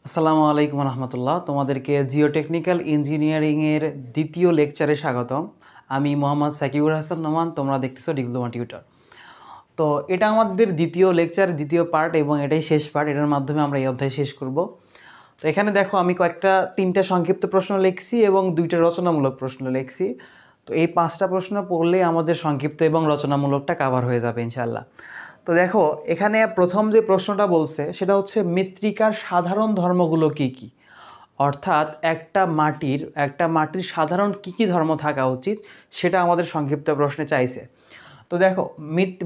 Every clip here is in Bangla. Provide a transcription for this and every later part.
আসসালামু আলাইকুম রহমতুল্লাহ। তোমাদেরকে জিওটেকনিক্যাল ইঞ্জিনিয়ারিংয়ের দ্বিতীয় লেকচারে স্বাগতম। আমি মোহাম্মদ সাকিবুর হাসান নোমান, তোমরা দেখতেছো ডিপ্লোমা টিউটর। তো এটা আমাদের দ্বিতীয় লেকচার, দ্বিতীয় পার্ট এবং এটাই শেষ পার্ট। এটার মাধ্যমে আমরা এই অধ্যায় শেষ করব। তো এখানে দেখো আমি তিনটা সংক্ষিপ্ত প্রশ্ন লিখছি এবং দুইটা রচনামূলক প্রশ্ন লিখছি। তো এই 5টা প্রশ্ন পড়লে আমাদের সংক্ষিপ্ত এবং রচনামূলকটা কাভার হয়ে যাবে ইনশাআল্লাহ। তো দেখো এখানে প্রথম যে প্রশ্নটা বলছে সেটা হচ্ছে মৃত্তিকার সাধারণ ধর্মগুলো কি কি, অর্থাৎ একটা মাটির সাধারণ কি কি ধর্ম থাকা উচিত সেটা আমাদের সংক্ষিপ্ত প্রশ্নে চাইছে। তো দেখো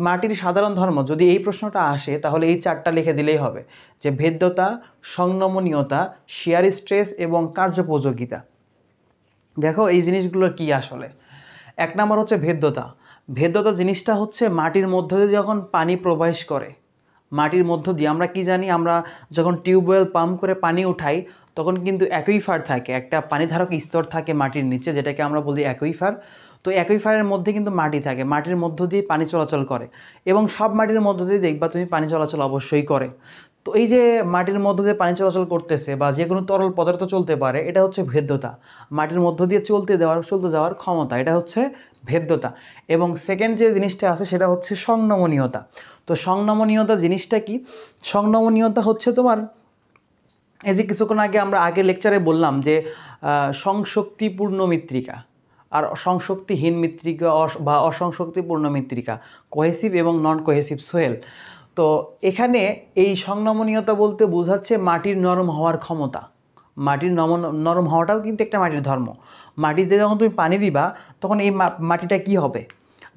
মাটির সাধারণ ধর্ম যদি এই প্রশ্নটা আসে তাহলে এই 4টা লিখে দিলেই হবে, যে ভেদ্যতা, সংনমনীয়তা, শিয়ার স্ট্রেস এবং কার্যোপযোগিতা। দেখো এই জিনিসগুলো কি আসলে। 1 নম্বর হচ্ছে ভেদ্যতা। ভেদ্যতা জিনিসটা হচ্ছে মাটির মধ্য দিয়ে যখন পানি প্রবেশ করে, মাটির মধ্য দিয়ে আমরা কি জানি, আমরা যখন টিউবওয়েল পাম্প করে পানি উঠাই তখন কিন্তু অ্যাকুইফার থাকে, একটা পানিধারক স্তর থাকে মাটির নিচে, যেটাকে আমরা বলি অ্যাকুইফার। তো অ্যাকুইফারের মধ্যে কিন্তু মাটি থাকে, মাটির মধ্য দিয়ে পানি চলাচল করে এবং সব মাটির মধ্য দিয়ে দেখবা তুমি পানি চলাচল অবশ্যই করে। তো এই যে মাটির মধ্য দিয়ে পানি চলাচল করতেছে বা যে কোনো তরল পদার্থ চলতে পারে, এটা হচ্ছে ভেদ্যতা। মাটির মধ্য দিয়ে চলতে যাওয়ার ক্ষমতা, এটা হচ্ছে ভেদ্যতা। এবং সেকেন্ড যে জিনিসটা আছে সেটা হচ্ছে সংনমনীয়তা। তো সংনমনীয়তা জিনিসটা কি? সংনমনীয়তা হচ্ছে তোমার এই যে কিছুক্ষণ আগে আমরা আগের লেকচারে বললাম যে সংশক্তিপূর্ণ মৃত্তিকা আর সংশক্তিহীন মৃত্তিকা বা অসংশক্তিপূর্ণ মৃত্তিকা, কোহেসিভ এবং নন কোহেসিভ সোয়েল। তো এখানে এই সংনমনীয়তা বলতে বোঝাচ্ছে মাটির নরম হওয়ার ক্ষমতা। মাটির নরম হওয়াটাও কিন্তু একটা মাটির ধর্ম। মাটিতে যখন তুমি পানি দিবা তখন এই মাটিটা কি হবে?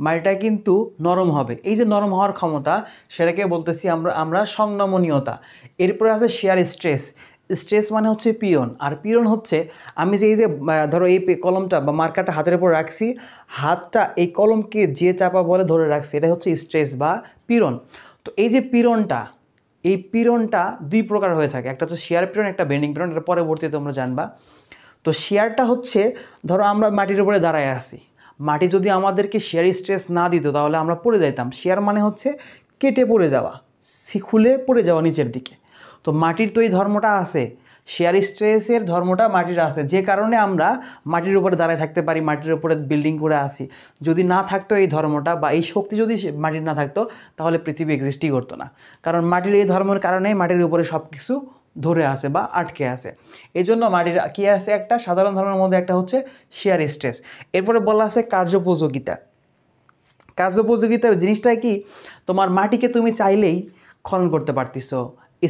মাটিটা কিন্তু নরম হবে। এই যে নরম হওয়ার ক্ষমতা, সেটাকে বলতেছি আমরা সংনমনীয়তা। এরপরে আছে শেয়ার স্ট্রেস। স্ট্রেস মানে হচ্ছে পীড়ন, আর পীড়ন হচ্ছে আমি যে এই যে ধরো এই কলমটা বা মার্কারটা হাতের উপর রাখছি, হাতটা এই কলমকে যে চাপা বলে ধরে রাখছি, এটা হচ্ছে স্ট্রেস বা পীড়ন। তো এই যে পীড়নটা 2 প্রকার হয়ে থাকে, একটা হচ্ছে শেয়ার পীড়ন, একটা বেন্ডিং পীড়ন। এটা পরবর্তীতে তোমরা জানবা। তো শেয়ারটা হচ্ছে, ধরো আমরা মাটির উপরে দাঁড়ায় আছি, মাটি যদি আমাদেরকে শেয়ার স্ট্রেস না দিত তাহলে আমরা পড়ে যাইতাম। শেয়ার মানে হচ্ছে কেটে পড়ে যাওয়া, খুলে পড়ে যাওয়া নিচের দিকে। তো মাটির তো এই ধর্মটা আছে, শেয়ার স্ট্রেসের ধর্মটা মাটির আছে, যে কারণে আমরা মাটির উপরে দাঁড়ায় থাকতে পারি, মাটির উপরে বিল্ডিং করে আসি। যদি না থাকতো এই ধর্মটা বা এই শক্তি যদি মাটির না থাকতো তাহলে পৃথিবী এক্সিস্টই করতো না। কারণ মাটির এই ধর্মের কারণে মাটির উপরে সব কিছু ধরে আসে বা আটকে আসে। এই জন্য মাটির কী আছে, একটা সাধারণ ধর্মের মধ্যে একটা হচ্ছে শেয়ার স্ট্রেস। এরপরে বলা আছে কার্যোপযোগিতা। কার্যোপযোগিতা জিনিসটা কি? তোমার মাটিকে তুমি চাইলেই খনন করতে পারতেছো,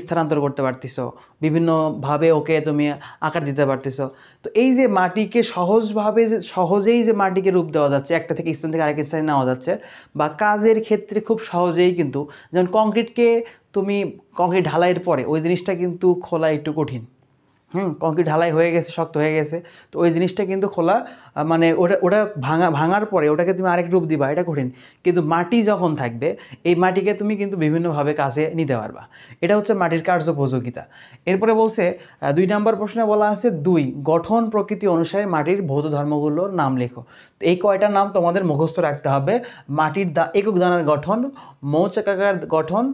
স্থানান্তর করতে পারতেছো, বিভিন্নভাবে ওকে তুমি আকার দিতে পারতেছো। তো এই যে মাটিকে সহজেই যে মাটিকে রূপ দেওয়া যাচ্ছে, একটা থেকে স্থান থেকে আরেক স্থানে নেওয়া যাচ্ছে, বা কাজের ক্ষেত্রে খুব সহজেই, কিন্তু যেমন কংক্রিট ঢালাইয়ের পরে ওই জিনিসটা কিন্তু খোলা একটু কঠিন। কংক্রিট ঢালাই হয়ে গেছে, শক্ত হয়ে গেছে, তো ওই জিনিসটা কিন্তু খোলা, মানে ওটা ভাঙার পরে ওটাকে তুমি আরেক রূপ দিবা, এটা কঠিন। কিন্তু মাটি যখন থাকবে, এই মাটিকে তুমি কিন্তু বিভিন্নভাবে কাজে নিতে পারবা। এটা হচ্ছে মাটির কার্যোপযোগিতা। এরপরে বলছে 2 নম্বর প্রশ্নে বলা আছে 2, গঠন প্রকৃতি অনুসারে মাটির ভৌত ধর্মগুলোর নাম লেখো। তো এই কয়টা নাম তোমাদের মুখস্থ রাখতে হবে। মাটির একক দানার গঠন, মৌচাকাকার গঠন,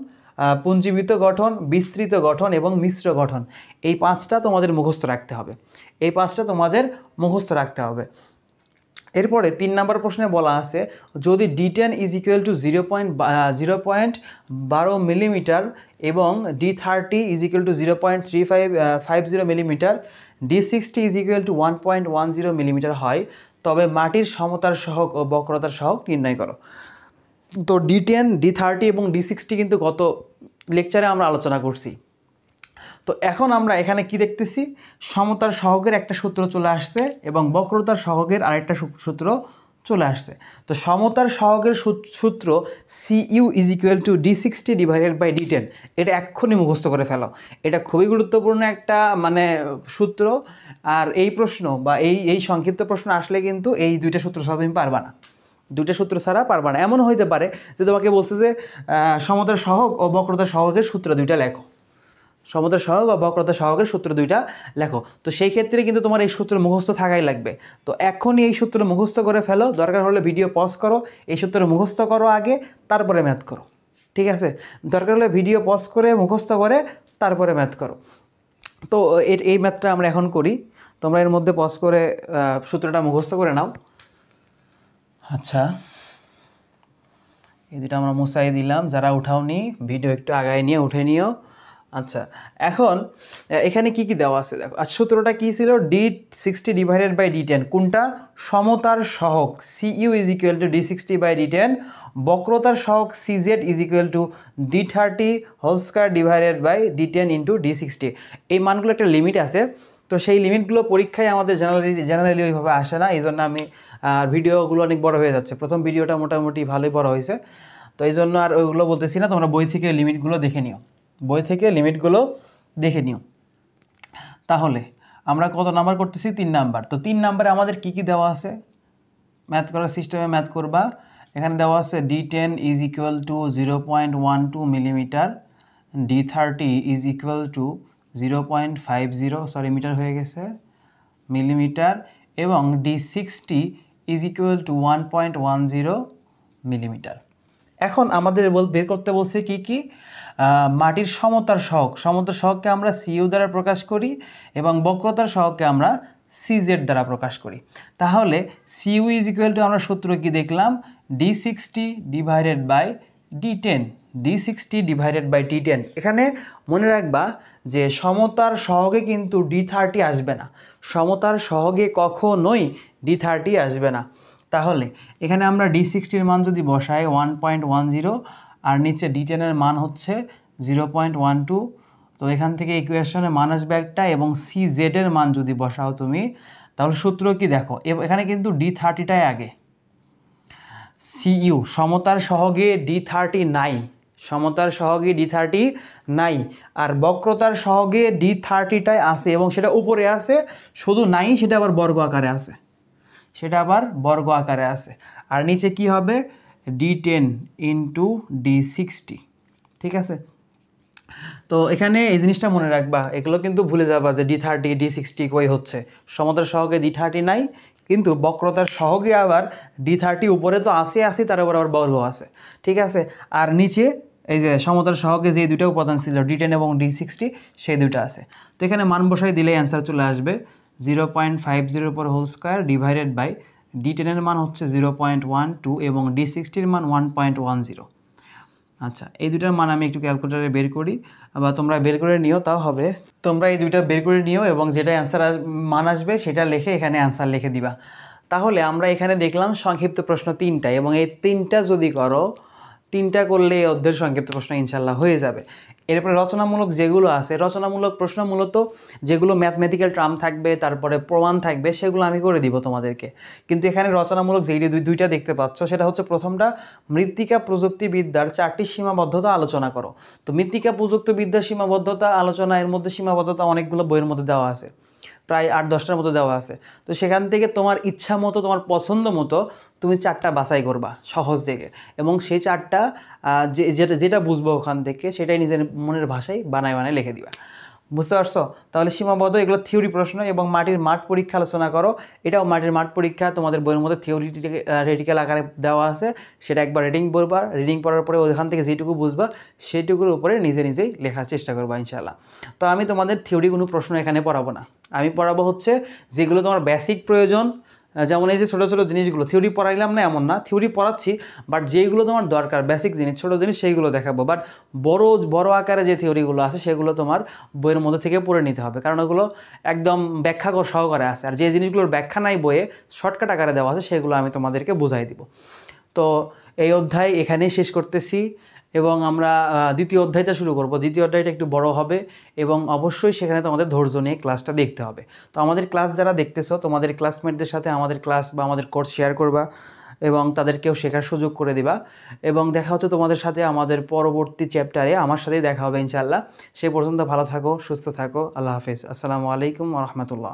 পুঞ্জীবিত গঠন, বিস্তৃত গঠন এবং মিশ্র গঠন। এই 5টা তোমাদের মুখস্থ রাখতে হবে, এরপরে 3 নম্বর প্রশ্নে বলা আছে, যদি D10 = 0.12 মিলিমিটার এবং D30 = 0.3550 মিলিমিটার, D60 = 1.10 মিলিমিটার হয়, তবে মাটির সমতার সহগ ও বক্রতার সহগ নির্ণয় করো। তো D10, D30 এবং D60 কিন্তু গত লেকচারে আমরা আলোচনা করছি। তো এখন আমরা এখানে কি দেখতেছি, সমতার সহগের একটা সূত্র চলে আসছে এবং বক্রতার সহগের আরেকটা সূত্র চলে আসছে। তো সমতার সহগের সূত্র CU = D60/D10, এটা এক্ষুনি মুখস্থ করে ফেলো। এটা খুবই গুরুত্বপূর্ণ একটা সূত্র। আর এই প্রশ্ন বা এই সংক্ষিপ্ত প্রশ্ন আসলে কিন্তু এই 2টা সূত্র ছাড়া তুমি পারবা না, 2টা সূত্র ছাড়া পারবা না। এমন হইতে পারে যে তোমাকে বলছে যে সমতার সহগ ও বক্রতার সহগের সূত্র 2টা লেখো, সমতার সহগ বা বক্রতার সহগের সূত্র 2টা লেখো। তো সেই ক্ষেত্রে কিন্তু তোমার এই সূত্র মুখস্থ থাকাই লাগবে। তো এখনই এই সূত্র মুখস্থ করে ফেলো, দরকার হলে ভিডিও পজ করো, এই সূত্র মুখস্থ করো আগে, তারপরে ম্যাথ করো, ঠিক আছে? দরকার হলে ভিডিও পজ করে মুখস্থ করে তারপরে ম্যাথ করো। তো এই ম্যাথটা আমরা এখন করি, তোমরা এর মধ্যে পজ করে সূত্রটা মুখস্থ করে নাও। আচ্ছা, এই দুটো আমরা মুছাই দিলাম, যারা উঠাওনি ভিডিও একটু আগায় নিয়ে উঠে নিও। আচ্ছা, এখন এখানে কি কি দেওয়া আছে দেখো। আর সূত্রটা কি ছিল, D60 ডিভাইডেড বাই D10, কোনটা, সমতার সহগ CU is equal to D60 by D10, বক্রতার সহগ CZ is equal to D30 whole square divided by D10 into D60। এই মানগুলো একটা লিমিট আছে, তো সেই লিমিটগুলো পরীক্ষায় আমাদের জেনারেলি ওইভাবে আসে না, এই জন্য আমি ভিডিওগুলো অনেক বড় হয়ে যাচ্ছে। প্রথম ভিডিওটা মোটামুটি ভালোই বড় হয়েছে, তো এই জন্য আর ওইগুলো বলতেছি না, তোমরা বই থেকে লিমিটগুলো দেখে নিও, বই থেকে লিমিটগুলো দেখে নিও। তাহলে আমরা কত নাম্বার করতেছি, 3 নাম্বার। তো 3 নাম্বারে আমাদের কি কি দেওয়া আছে, ম্যাথ করার সিস্টেমে ম্যাথ করবা। এখানে দেওয়া আছে D10 is equal to 0.12 millimetre, D30 ইজ ইকুয়াল টু 0.50, সরি মিটার হয়ে গেছে, মিলিমিটার, এবং D60 is equal to 1.10 millimetre. এখন আমাদের বের করতে বলছে কি কি, মাটির সমতার সহগ, সমতার সহগকে আমরা CU দ্বারা প্রকাশ করি এবং বক্রতার সহগকে আমরা CZ দ্বারা প্রকাশ করি। তাহলে CU ইজ ইকুয়াল টু, আমরা সূত্র কি দেখলাম, D60 divided by D10, D60 divided by D10। এখানে মনে রাখবা যে সমতার সহগে কিন্তু D30 আসবে না, সমতার সহগে কখনোই D30 আসবে না। তাহলে এখানে আমরা D60-র মান যদি বসাই 1.10 আর নিচে D10 এর মান হচ্ছে 0.12, তো এখান থেকে ইকুয়েশনে মান আসবে একটা, এবং CZ এর মান যদি বসাও তুমি, তাহলে সূত্র কি দেখো, এখানে কিন্তু D30টাই আগে, CU সমতার সহগে D30 নাই, সমতার সহগে D30 নাই, আর বক্রতার সহগে D30টাই আছে এবং সেটা উপরে আছে, শুধু নাই সেটা আবার বর্গ আকারে আছে, সেটা আবার বর্গ আকারে আছে। আর নিচে কি হবে, D10 ইন্টু D60, ঠিক আছে। তো এখানে এই জিনিসটা মনে রাখবা, এগুলো কিন্তু ভুলে যাবা যে D30 D60 কই হচ্ছে, সমতার সহগে D30 নাই, কিন্তু বক্রতার সহগে আবার D30 উপরে তো আছে তার উপর আবার বর্গ আছে, ঠিক আছে। আর নিচে এই যে সমতার সহগে যে দুটো উপাদান ছিল D10 এবং D60, সেই দুটো আছে। তো এখানে মান বসাই দিলে অ্যান্সার চলে আসবে 0.50 উপর whole square divided by D10 এর মান হচ্ছে 0.12 এবং D60-র মান 1.10। আচ্ছা, এই দুটার মান আমি একটু ক্যালকুলেটারে বের করি, বা তোমরা বের করে নিও, তাও হবে। তোমরা এই দুইটা বের করে নিও এবং যেটা অ্যান্সার মান আসবে সেটা লিখে এখানে অ্যান্সার লিখে দিবা। তাহলে আমরা এখানে দেখলাম সংক্ষিপ্ত প্রশ্ন 3টা, এবং এই 3টা যদি করো, 3টা করলে এই অধ্যায়ের সংক্ষিপ্ত প্রশ্ন ইনশাল্লাহ হয়ে যাবে। এরপরে রচনামূলক যেগুলো আছে, রচনামূলক প্রশ্ন মূলত যেগুলো ম্যাথমেটিক্যাল টার্ম থাকবে, তারপরে প্রমাণ থাকবে, সেগুলো আমি করে দিব তোমাদেরকে। কিন্তু এখানে রচনামূলক যেই দুইটা দেখতে পাচ্ছ, সেটা হচ্ছে প্রথমটা, মৃত্তিকা প্রযুক্তিবিদ্যার 4টি সীমাবদ্ধতা আলোচনা করো। তো মৃত্তিকা প্রযুক্তিবিদ্যার সীমাবদ্ধতা আলোচনা, এর মধ্যে সীমাবদ্ধতা অনেকগুলো বইয়ের মধ্যে দেওয়া আছে, প্রায় 8-10টার মতো দেওয়া আছে। তো সেখান থেকে তোমার ইচ্ছা মতো, তোমার পছন্দ মতো তুমি 4টা বাছাই করবা সহজ থেকে, এবং সেই 4টা যেটা বুঝবো ওখান থেকে সেটাই নিজের মনের ভাষায় বানায় লিখে দিবা। বুঝতে পারছো? তাহলে সীমাবদ্ধ, এগুলো থিওরি প্রশ্ন। এবং মাটির মাঠ পরীক্ষা আলোচনা করো, এটাও মাটির মাঠ পরীক্ষা, তোমাদের বইয়ের মধ্যে থিওরিটিক্যাল আকারে দেওয়া আছে, সেটা একবার রিডিং পড়বা, রিডিং পড়ার পরে ওখান থেকে যেটুকু বুঝবা সেইটুকুর উপরে নিজেই লেখার চেষ্টা করবা ইনশাআল্লাহ। তো আমি তোমাদের থিওরি কোনো প্রশ্ন এখানে পড়াবো না, আমি পড়াবো হচ্ছে যেগুলো তোমার বেসিক প্রয়োজন, যেমন এই যে ছোটো ছোটো জিনিসগুলো থিওরি পড়াইলাম না এমন না, থিওরি পড়াচ্ছি, বাট যেইগুলো তোমার দরকার বেসিক জিনিস, ছোটো জিনিস, সেইগুলো দেখাবো। বাট বড় আকারে যে থিওরিগুলো আছে সেগুলো তোমার বইয়ের মধ্যে থেকে পড়ে নিতে হবে, কারণ ওগুলো একদম ব্যাখ্যা সহকারে আছে। আর যে জিনিসগুলোর ব্যাখ্যা নাই বইয়ে, শর্টকাট আকারে দেওয়া আছে, সেগুলো আমি তোমাদেরকে বুঝাই দিব। তো এই অধ্যায় এখানেই শেষ করতেছি, এবং আমরা দ্বিতীয় অধ্যায়টা শুরু করব। দ্বিতীয় অধ্যায়টা একটু বড় হবে, এবং অবশ্যই সেখানে তোমাদের ধৈর্য নিয়ে ক্লাসটা দেখতে হবে। তো আমাদের ক্লাস যারা দেখতেছো, তোমাদের ক্লাসমেটদের সাথে আমাদের ক্লাস বা আমাদের কোর্স শেয়ার করবা, এবং তাদেরকেও শেখার সুযোগ করে দিবা। এবং দেখা হচ্ছে তোমাদের সাথে আমাদের পরবর্তী চ্যাপ্টারে, আমার সাথেই দেখা হবে ইনশাআল্লাহ। সে পর্যন্ত ভালো থাকো, সুস্থ থাকো, আল্লাহ হাফেজ, আসসালামু আলাইকুম ওয়া রাহমাতুল্লাহ।